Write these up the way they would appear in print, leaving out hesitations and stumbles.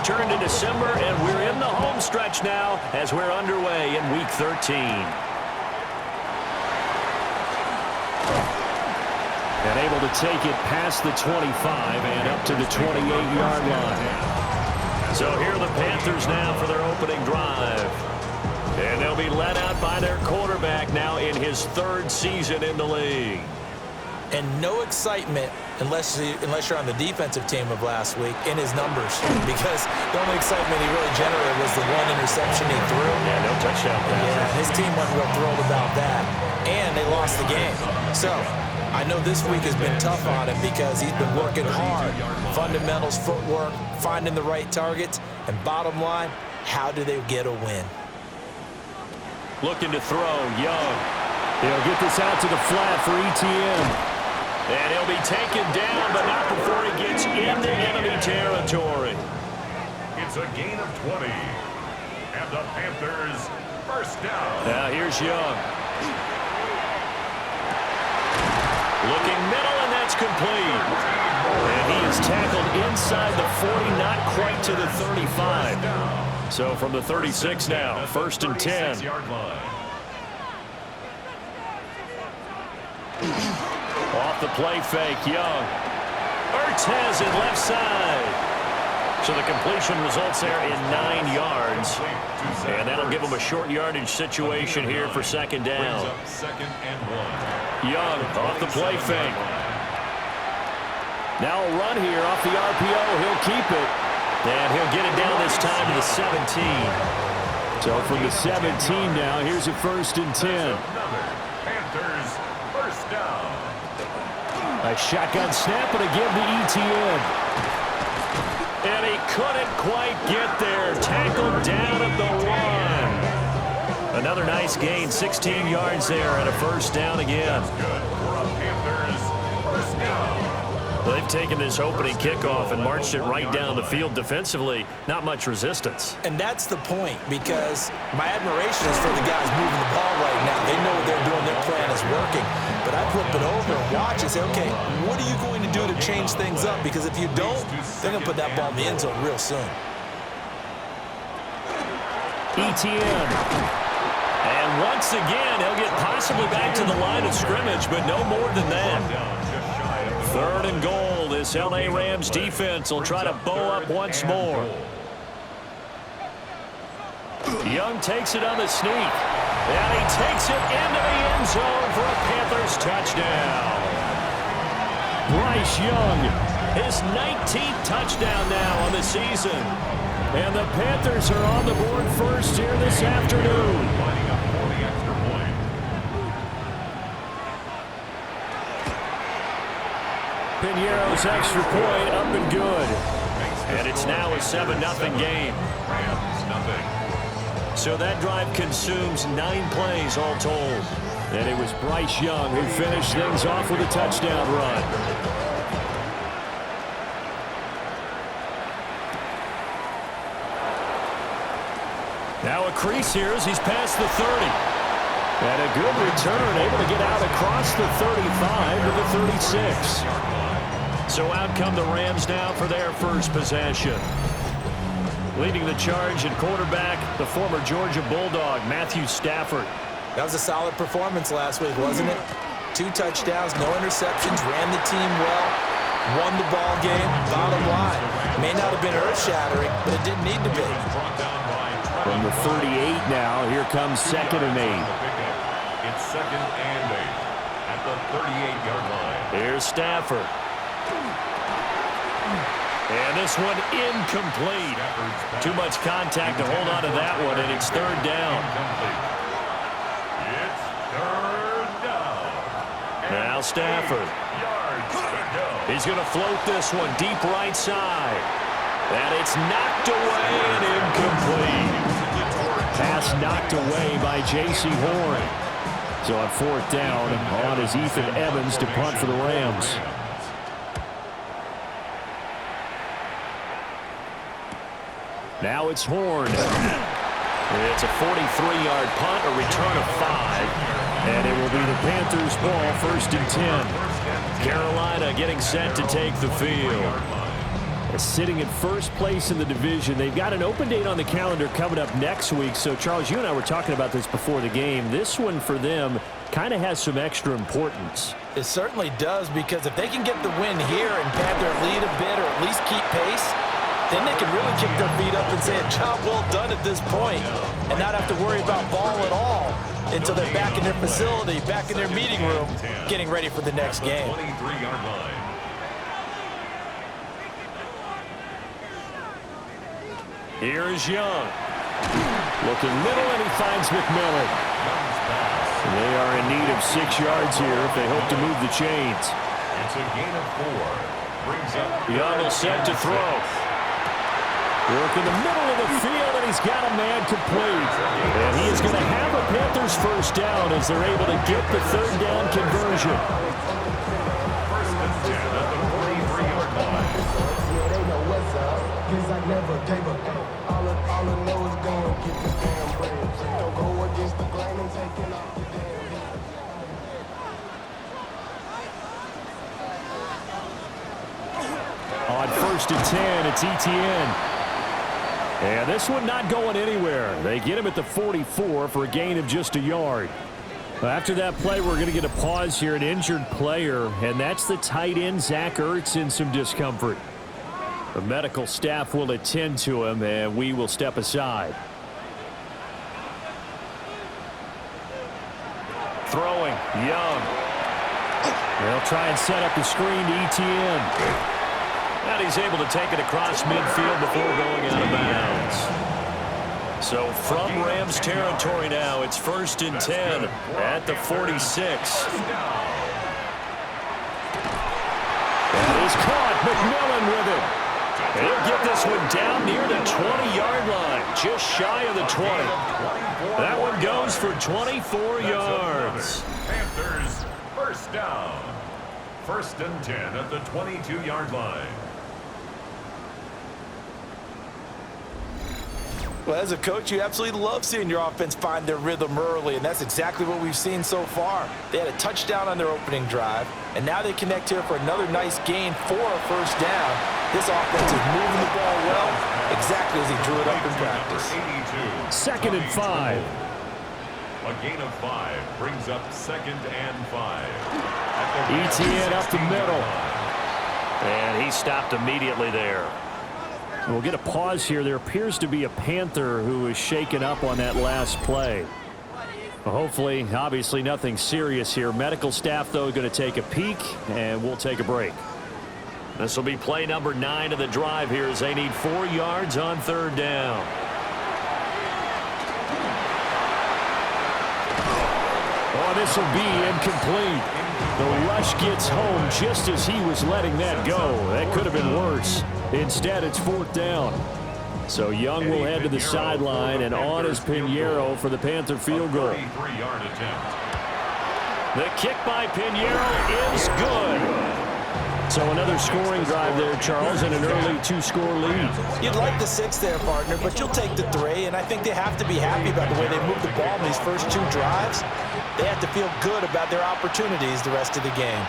turned to December, and we're in the home stretch now as we're underway in Week 13. And able to take it past the 25 and up to the 28-yard line. So here are the Panthers now for their opening drive. And they'll be led out by their quarterback now in his third season in the league. And no excitement unless you're on the defensive team of last week in his numbers, because the only excitement he really generated was the one interception he threw. Yeah, no touchdown pass. Yeah, his team wasn't real thrilled about that, and they lost the game. So I know this week has been tough on him because he's been working hard. Fundamentals, footwork, finding the right targets, and bottom line, how do they get a win? Looking to throw, Young. They'll get this out to the flat for ETN. And he'll be taken down, but not before he gets into enemy territory. It's a gain of 20. And the Panthers first down. Now here's Young. Looking middle, and that's complete. And he is tackled inside the 40, not quite to the 35. So from the 36 now, first and 10. Off the play fake, Young. Ertz has it left side. So the completion results there in 9 yards. And that'll give him a short yardage situation here for second down. Young off the play fake. Now a run here off the RPO. He'll keep it. And he'll get it down this time to the 17. So from the 17 now, here's a first and 10. Panthers first down. A shotgun snap and a give to ETN. And he couldn't quite get there. Tackled down at the 1. Another nice gain, 16 yards there and a first down again. Good for a Panthers first down. They've taken this opening kickoff and marched it right down the field defensively. Not much resistance. And that's the point, because my admiration is for the guys moving the ball right now. They know what they're doing. Their plan is working. But I flip it over and watch and say, okay, what are you going to do to change things up? Because if you don't, they're going to put that ball in the end zone real soon. ETN. And once again, he'll get possibly back to the line of scrimmage, but no more than that. Third and goal. This L.A. Rams defense will try to bow up once more. Young takes it on the sneak. And he takes it into the end zone for a Panthers touchdown. Bryce Young. His 19th touchdown now on the season. And the Panthers are on the board first here this afternoon. Lining up for the extra point. Piñeiro's extra point up and good. And it's now a 7-0 game. Rams nothing. So that drive consumes 9 plays all told. And it was Bryce Young who finished things off with a touchdown run. Now a crease here as he's past the 30. And a good return, able to get out across the 35 to the 36. So out come the Rams now for their first possession. Leading the charge at quarterback, the former Georgia Bulldog, Matthew Stafford. That was a solid performance last week, wasn't it? 2 touchdowns, no interceptions, ran the team well, won the ball game. Bottom line, may not have been earth-shattering, but it didn't need to be. From the 38 now, here comes second and 8. It's second and 8 at the 38-yard line. Here's Stafford. And this one incomplete. Too much contact to hold on to that one, and it's third down. It's third down. Now Stafford. Yards to go. He's going to float this one deep right side. And it's knocked away and incomplete. Pass knocked away by J.C. Horn. So on fourth down, on is Ethan Evans to punt for the Rams. Now it's Horn. It's a 43-yard punt, a return of 5. And it will be the Panthers' ball, first and 10. Carolina getting set to take the field. Sitting in first place in the division. They've got an open date on the calendar coming up next week. So, Charles, you and I were talking about this before the game. This one for them kind of has some extra importance. It certainly does, because if they can get the win here and pad their lead a bit or at least keep pace, then they can really kick their feet up and say a job well done at this point and not have to worry about ball at all until they're back in their facility, back in their meeting room, getting ready for the next game. 23-yard line. Here is Young. Looking middle, and he finds McMillan. They are in need of 6 yards here if they hope to move the chains. It's a gain of 4. Brings up Young will set to throw. Work in the middle of the field, and he's got a man complete. And he is going to have a Panthers first down as they're able to get the third down conversion. First and 10 at the 43-yard line. Yeah, they know what's up. Cause I never gave up. All I know is go and get this damn bread. Don't go against the grain and taking off the damn head. On first and 10, it's ETN. And this one not going anywhere. They get him at the 44 for a gain of just a yard. After that play, we're going to get a pause here, an injured player, and that's the tight end, Zach Ertz, in some discomfort. The medical staff will attend to him, and we will step aside. Throwing, Young. They'll try and set up the screen to ETN. And he's able to take it across midfield before going out of bounds. So from Rams territory now, it's first and 10 at the 46. And he's caught. McMillan with it. He'll get this one down near the 20-yard line, just shy of the 20. That one goes for 24 yards. Panthers first down. First and 10 at the 22-yard line. Well, as a coach, you absolutely love seeing your offense find their rhythm early, and that's exactly what we've seen so far. They had a touchdown on their opening drive, and now they connect here for another nice gain for a first down. This offense is moving the ball well, exactly as he drew it up in practice. 82. Second and 5. A gain of 5 brings up second and 5. ETN up the middle. And he stopped immediately there. We'll get a pause here. There appears to be a Panther who is shaken up on that last play. Well, hopefully, obviously nothing serious here. Medical staff, though, going to take a peek, and we'll take a break. This will be play number 9 of the drive here as they need 4 yards on third down. Oh, this will be incomplete. The rush gets home just as he was letting that go. That could have been worse. Instead, it's fourth down. So Young will head to the sideline, and on is Pinheiro for the Panther field goal. 33-yard attempt. The kick by Pinheiro is good. So another scoring drive there, Charles, and an early 2-score lead. You'd like the 6 there, partner, but you'll take the 3, and I think they have to be happy about the way they moved the ball in these first 2 drives. They have to feel good about their opportunities the rest of the game.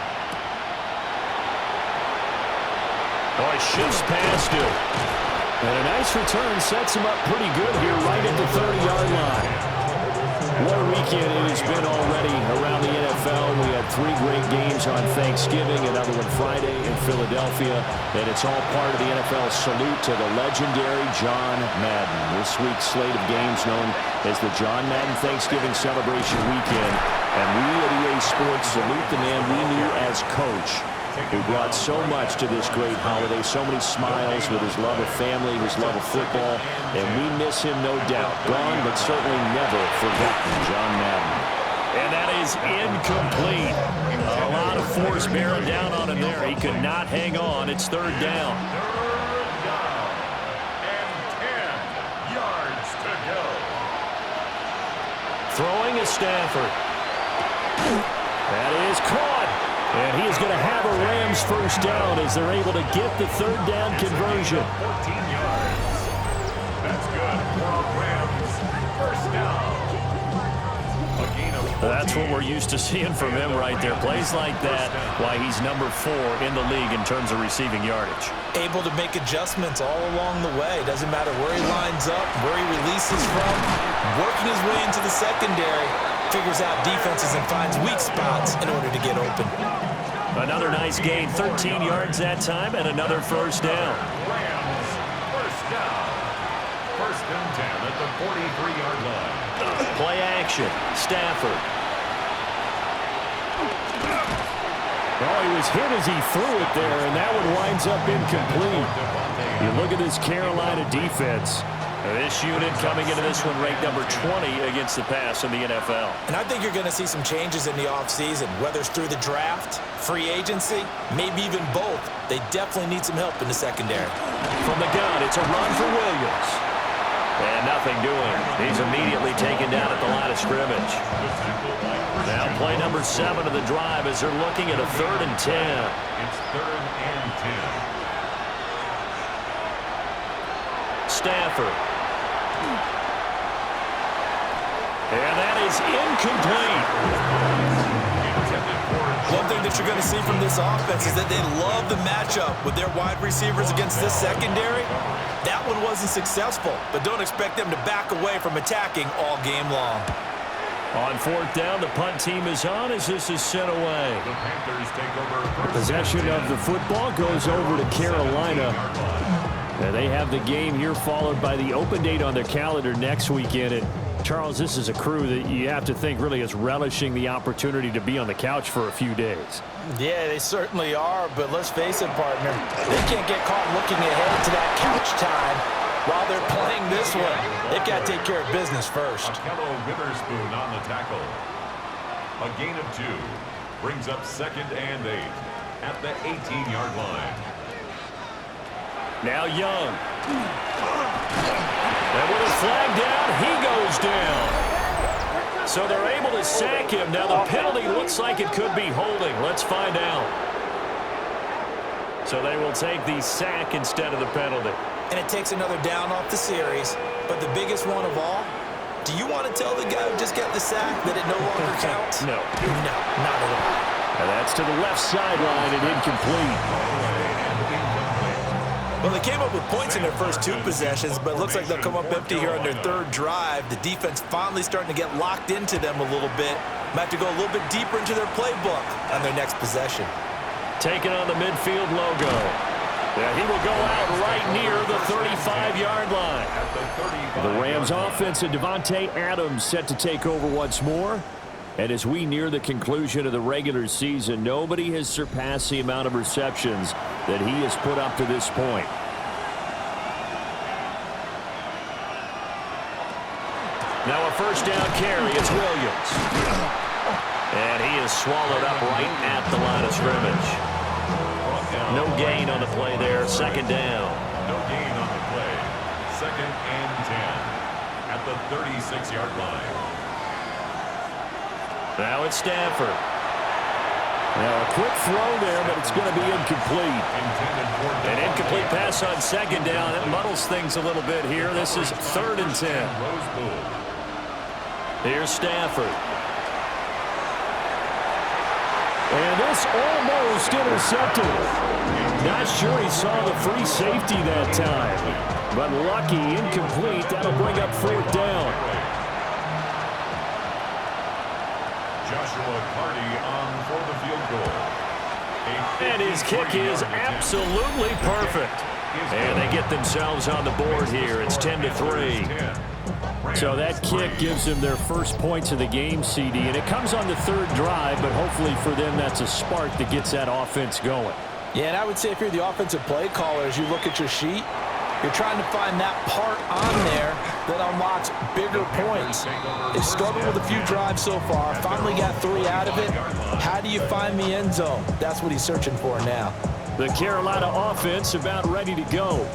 Oh, he shifts past him. And a nice return sets him up pretty good here right at the 30-yard line. What a weekend it has been already around the NFL. We had 3 great games on Thanksgiving, another one Friday in Philadelphia, and it's all part of the NFL salute to the legendary John Madden. This week's slate of games known as the John Madden Thanksgiving Celebration Weekend, and we at EA Sports salute the man we knew as coach, who brought so much to this great holiday, so many smiles with his love of family, his love of football, and we miss him, no doubt. Gone, but certainly never forgotten, John Madden. And that is incomplete. A lot of force bearing down on him there. He could not hang on. It's third down. Third down. And 10 yards to go. Throwing is Stafford. That is caught. And he is going to have a Rams first down as they're able to get the third down conversion. 14 yards. That's good for a Rams first down. A gain of That's what we're used to seeing from him right there. Plays like that, why he's number 4 in the league in terms of receiving yardage. Able to make adjustments all along the way. Doesn't matter where he lines up, where he releases from. Working his way into the secondary, figures out defenses and finds weak spots in order to get open. Another nice gain, 13 yards that time, and another first down. Rams, first down. First and 10 at the 43-yard line. Play action, Stafford. Oh, he was hit as he threw it there, and that one winds up incomplete. You look at this Carolina defense. This unit coming into this one ranked number 20 against the pass in the NFL. And I think you're going to see some changes in the offseason, whether it's through the draft, free agency, maybe even both. They definitely need some help in the secondary. From the gun, it's a run for Williams. And nothing doing. He's immediately taken down at the line of scrimmage. Now play number 7 of the drive as they're looking at a 3rd and 10. It's 3rd and 10. Stafford. And that is incomplete. One thing that you're going to see from this offense is that they love the matchup with their wide receivers against this secondary. That one wasn't successful, but don't expect them to back away from attacking all game long. On 4th down, the punt team is on as this is sent away. The Panthers take over. Possession of the football goes over to Carolina. And they have the game here followed by the open date on their calendar next weekend. And Charles, this is a crew that you have to think really is relishing the opportunity to be on the couch for a few days. Yeah, they certainly are, but let's face it, partner. They can't get caught looking ahead to that couch time while they're playing this one. They've got to take care of business first. Akello Witherspoon on the tackle. A gain of 2 brings up 2nd and 8 at the 18-yard line. Now Young. And with a flag down, he goes down. So they're able to sack him. Now the penalty looks like it could be holding. Let's find out. So they will take the sack instead of the penalty. And it takes another down off the series. But the biggest one of all, do you want to tell the guy who just got the sack that it no longer counts? No. No, not at all. And that's to the left sideline and incomplete. Well, they came up with points in their first 2 possessions, but it looks like they'll come up empty here on their 3rd drive. The defense finally starting to get locked into them a little bit. Might have to go a little bit deeper into their playbook on their next possession. Taking on the midfield logo. Yeah, he will go out right near the 35-yard line. The Rams offense and Devontae Adams set to take over once more. And as we near the conclusion of the regular season, nobody has surpassed the amount of receptions that he has put up to this point. Now a first down carry. It's Williams. And he is swallowed up right at the line of scrimmage. No gain on the play there. 2nd down. No gain on the play. 2nd and 10 at the 36-yard line. Now it's Stafford. Now a quick throw there, but it's going to be incomplete. An incomplete pass on 2nd down. It muddles things a little bit here. This is 3rd and 10. Here's Stafford. And this almost intercepted. Not sure he saw the free safety that time. But lucky, incomplete. That'll bring up 4th down. Joshua Carty on for the field goal. And his kick is absolutely perfect. And they get themselves on the board here. It's 10-3. So that kick gives them their first points of the game, CD. And it comes on the 3rd drive, but hopefully for them that's a spark that gets that offense going. Yeah, and I would say if you're the offensive play caller, as you look at your sheet, you're trying to find that part on there that unlocks bigger points. They've struggled with a few drives so far, finally got 3 out of it. How do you find the end zone? That's what he's searching for now. The Carolina offense about ready to go.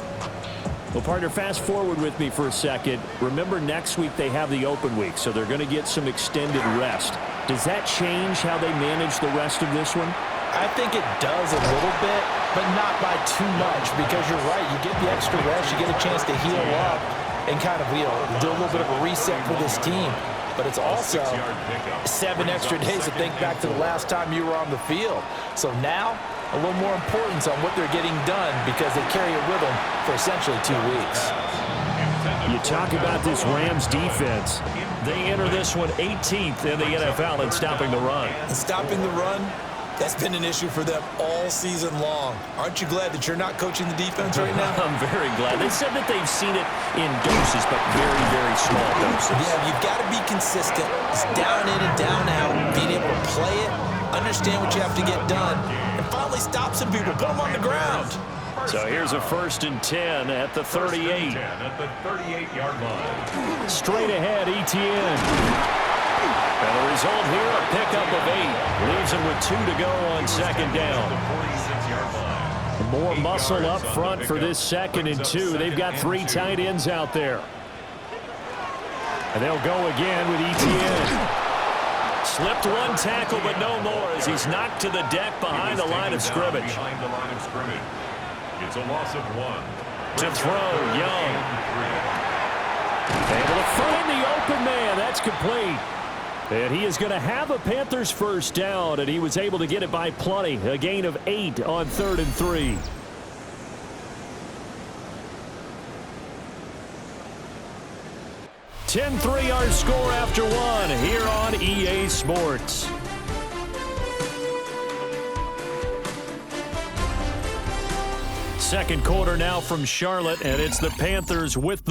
Well, partner, fast forward with me for a second. Remember, next week they have the open week, so they're going to get some extended rest. Does that change how they manage the rest of this one? I think it does a little bit, but not by too much, because you're right. You get the extra rest. You get a chance to heal up and kind of, do a little bit of a reset for this team. but it's also 7 extra days to think back to the last time you were on the field. So now, a little more importance on what they're getting done because they carry it with them for essentially 2 weeks. You talk about this Rams defense. They enter this one 18th in the NFL in stopping the run. And stopping the run, that's been an issue for them all season long. Aren't you glad that you're not coaching the defense right now? I'm very glad. They said that they've seen it in doses, but very, very small doses. Yeah, you've got to be consistent. It's down in and down out, being able to play it, understand what you have to get done, and finally stop some people, put them on the ground. So here's a 1st and 10 at the 38. At the 38-yard line. Straight ahead, Etienne. And the result here, a pickup of 8. Leaves him with 2 to go on 2nd down. More muscle up front for this 2nd and 2. They've got 3 tight ends out there. And they'll go again with Etienne. Slipped 1 tackle, but no more as he's knocked to the deck behind the line of scrimmage. It's a loss of 1. To throw, Young. Able to find the open man. That's complete. And he is going to have a Panthers 1st down, and he was able to get it by plenty. A gain of 8 on 3rd and 3. Our score after 1 here on EA Sports. Second quarter now from Charlotte, and it's the Panthers with the